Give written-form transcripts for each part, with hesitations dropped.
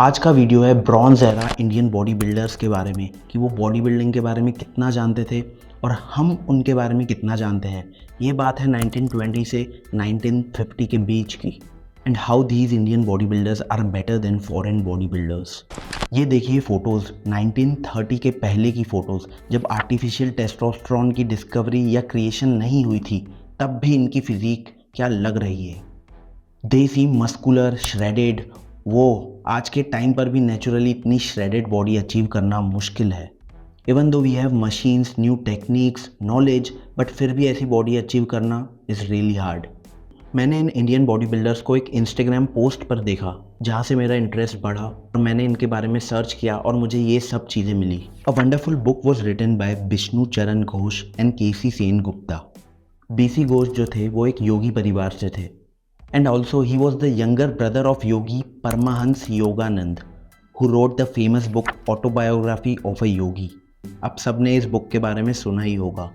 आज का वीडियो है bronze era Indian body builders के बारे में कि वो बॉडी बिल्डिंग के बारे में कितना जानते थे और हम उनके बारे में कितना जानते हैं। ये बात है 1920 से 1950 के बीच की। And how these Indian body builders are better than foreign body builders. ये देखिए फ़ोटोज़ 1930 के पहले की फ़ोटोज़, जब आर्टिफिशियल टेस्टोस्टेरोन की डिस्कवरी या क्रिएशन नहीं हुई थी, तब भी इनकी फिज़ीक क्या लग रही है। दे सीम मस्कुलर, श्रेडेड। वो आज के टाइम पर भी नेचुरली इतनी श्रेडेड बॉडी अचीव करना मुश्किल है। Even though we have machines, new techniques, knowledge, but फिर भी ऐसी बॉडी अचीव करना इज़ रियली हार्ड। मैंने इन इंडियन बॉडी बिल्डर्स को एक इंस्टाग्राम पोस्ट पर देखा, जहाँ से मेरा इंटरेस्ट बढ़ा और मैंने इनके बारे में सर्च किया और मुझे ये सब चीज़ें मिली। A wonderful book was written by Vishnu Charan Ghosh and KC Sen Gupta. BC Ghosh जो थे वो एक योगी परिवार से थे, and also he was the younger brother of Yogi Paramahansa Yoganand, who wrote the famous book Autobiography of a Yogi. आप सब ने इस बुक के बारे में सुना ही होगा।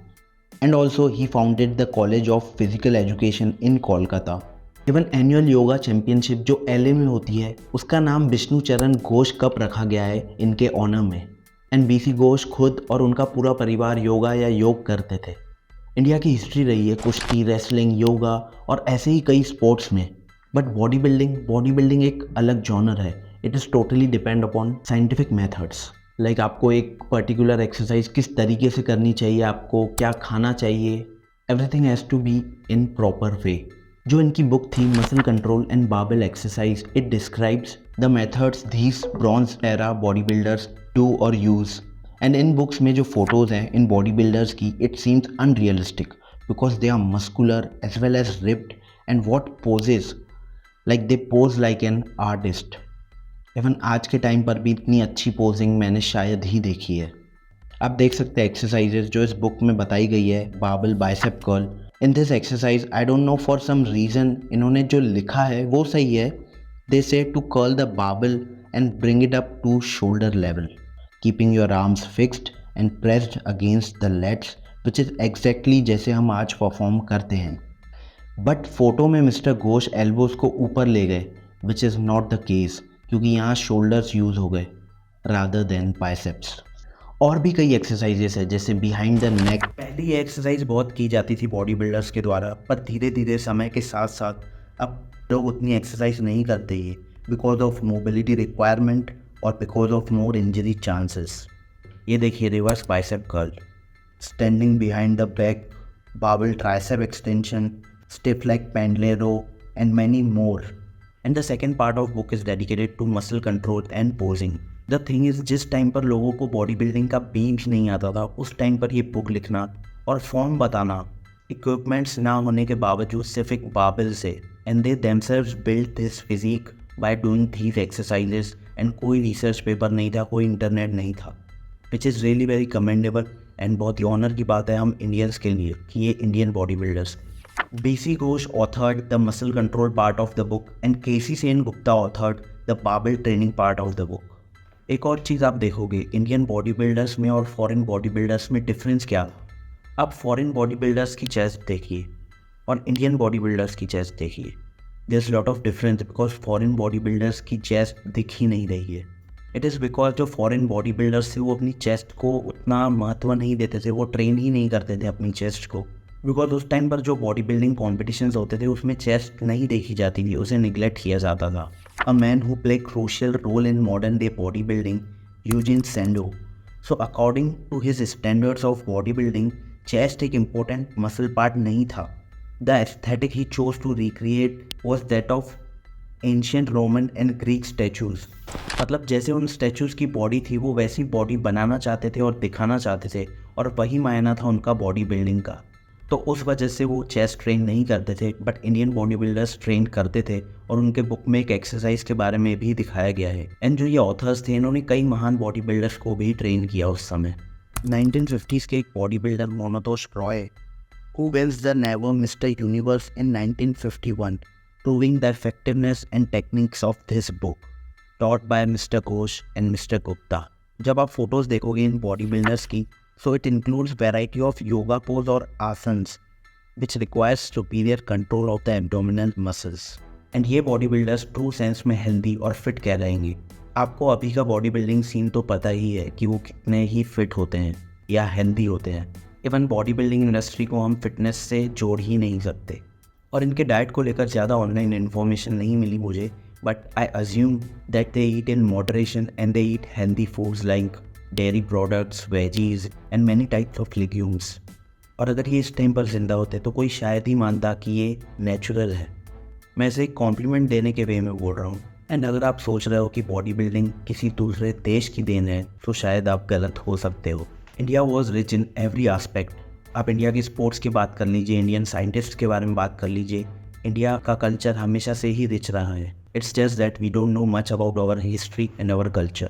And also he founded the College of Physical Education in Kolkata. Even annual yoga championship जो LA में होती है, उसका नाम विष्णु चरण घोष कप रखा गया है इनके ऑनर में। एंड बीसी घोष खुद और उनका पूरा परिवार योगा या योग करते थे। इंडिया की हिस्ट्री रही है कुश्ती, रेसलिंग, योगा और ऐसे ही कई स्पोर्ट्स में। बट बॉडी बिल्डिंग एक अलग जॉनर है। It is totally depend upon scientific methods. Like आपको एक पर्टिकुलर एक्सरसाइज किस तरीके से करनी चाहिए, आपको क्या खाना चाहिए, everything has to be in proper way. जो इनकी बुक थी muscle control and barbell exercise, it describes the methods these bronze era body builders do और यूज़। एंड इन बुक्स में जो फोटोज़ हैं इन बॉडी बिल्डर्स की, it seems unrealistic because they are muscular as well as ripped and what poses, like they pose like an artist. Even आज के time पर भी इतनी अच्छी पोजिंग मैंने शायद ही देखी है। आप देख सकते हैं एक्सरसाइजेज जो इस बुक में बताई गई है, barbell bicep curl. In this exercise I don't know for some reason इन्होंने जो लिखा है वो सही है। They say to curl the barbell and bring it up to shoulder level, keeping your arms fixed and pressed against the legs, which is exactly जैसे हम आज परफॉर्म करते हैं। बट फोटो में मिस्टर घोष एल्बोज को ऊपर ले गए, which is not the case, क्योंकि यहाँ शोल्डर्स यूज़ हो गए रादर देन बाइसेप्स। और भी कई एक्सरसाइजेस है जैसे बिहाइंड द नेक। पहले ये एक्सरसाइज बहुत की जाती थी बॉडी बिल्डर्स के द्वारा, पर धीरे धीरे समय के साथ साथ अब लोग उतनी एक्सरसाइज नहीं करते ये, बिकॉज ऑफ मोबिलिटी रिक्वायरमेंट और because of more injury chances. ये देखिए reverse bicep curl, standing behind the back, barbell tricep extension, stiff leg Pendlay row and many more. And the second part of book is dedicated to muscle control and posing. The thing is, जिस time पर लोगों को body building का बीज नहीं आता था, उस टाइम पर ये बुक लिखना और फॉर्म बताना, इक्विपमेंट्स ना होने के बावजूद सिर्फ एक बारबेल से, and they themselves build this physique by doing these exercises. And कोई रिसर्च पेपर नहीं था, कोई इंटरनेट नहीं था, which is really very commendable. And बहुत ही ऑनर की बात है हम इंडियंस के लिए कि ये Indian body builders. BC Ghosh authored the muscle control part of the book and KC Sen Gupta authored the barbell training part of the book. एक और चीज़ आप देखोगे इंडियन बॉडी बिल्डर्स में और फॉरेन बॉडी बिल्डर्स में डिफरेंस क्या था। आप फॉरेन बॉडी बिल्डर्स की चेस्ट देखिए और इंडियन बॉडी बिल्डर्स की चेस्ट देखिए, there's lot of difference because foreign body builders की चेस्ट दिख ही नहीं रही है। इट इज़ बिकॉज जो फॉरेन बॉडी बिल्डर्स थे वो अपनी चेस्ट को उतना महत्व नहीं देते थे, वो ट्रेन ही नहीं करते थे अपनी चेस्ट को, बिकॉज उस टाइम पर जो बॉडी बिल्डिंग कॉम्पिटिशन्स होते थे उसमें चेस्ट नहीं देखी जाती थी, उसे निगलेक्ट किया जाता था। A man who play crucial role in modern day body building, Eugen Sandow. So according to his standards of body building, chest एक इम्पोर्टेंट मसल पार्ट नहीं था। The aesthetic he chose to recreate was that of ancient Roman and Greek statues. मतलब जैसे उन statues की body थी वो वैसी बॉडी बनाना चाहते थे और दिखाना चाहते थे, और वही मायना था उनका बॉडी बिल्डिंग का। तो उस वजह से वो चेस्ट ट्रेन नहीं करते थे, but Indian body builders train करते थे, और उनके बुक में एक एक्सरसाइज के बारे में भी दिखाया गया है। एंड जो ये ऑथर्स थे इन्होंने कई महान बॉडी बिल्डर्स को भी ट्रेन किया उस समय। 1950s के एक bodybuilder Monotosh Roy, who wins the Never Mr. Universe in 1951, proving the effectiveness and techniques of this book, taught by Mr. Ghosh and Mr. Gupta. जब आप फोटोज़ देखोगे इन बॉडी बिल्डर्स की, so it includes variety of yoga pose और asanas, which requires superior control of the abdominal muscles. And ये body builders true sense में healthy और fit कहलाएंगे। आपको अभी का बॉडी बिल्डिंग सीन तो पता ही है कि वो कितने ही फिट होते हैं या हेल्दी होते हैं। इवन बॉडी बिल्डिंग इंडस्ट्री को हम फिटनेस से जोड़ ही नहीं सकते। और इनके डाइट को लेकर ज़्यादा ऑनलाइन इन्फॉर्मेशन नहीं मिली मुझे, but I assume that they eat in moderation and they eat healthy foods like dairy products, veggies and many types of legumes. और अगर ये इस टाइम पर जिंदा होते तो कोई शायद ही मानता कि ये नेचुरल है। मैं इसे एक कॉम्प्लीमेंट देने के वे में बोल रहा हूँ। एंड अगर आप सोच रहे हो कि बॉडी बिल्डिंग किसी दूसरे देश की देन है तो शायद आप गलत हो सकते हो। India was rich in every aspect. आप इंडिया की स्पोर्ट्स की बात कर लीजिए, इंडियन साइंटिस्ट के बारे में बात कर लीजिए, इंडिया का कल्चर हमेशा से ही रिच रहा है। It's just that we don't know much about our history and our culture.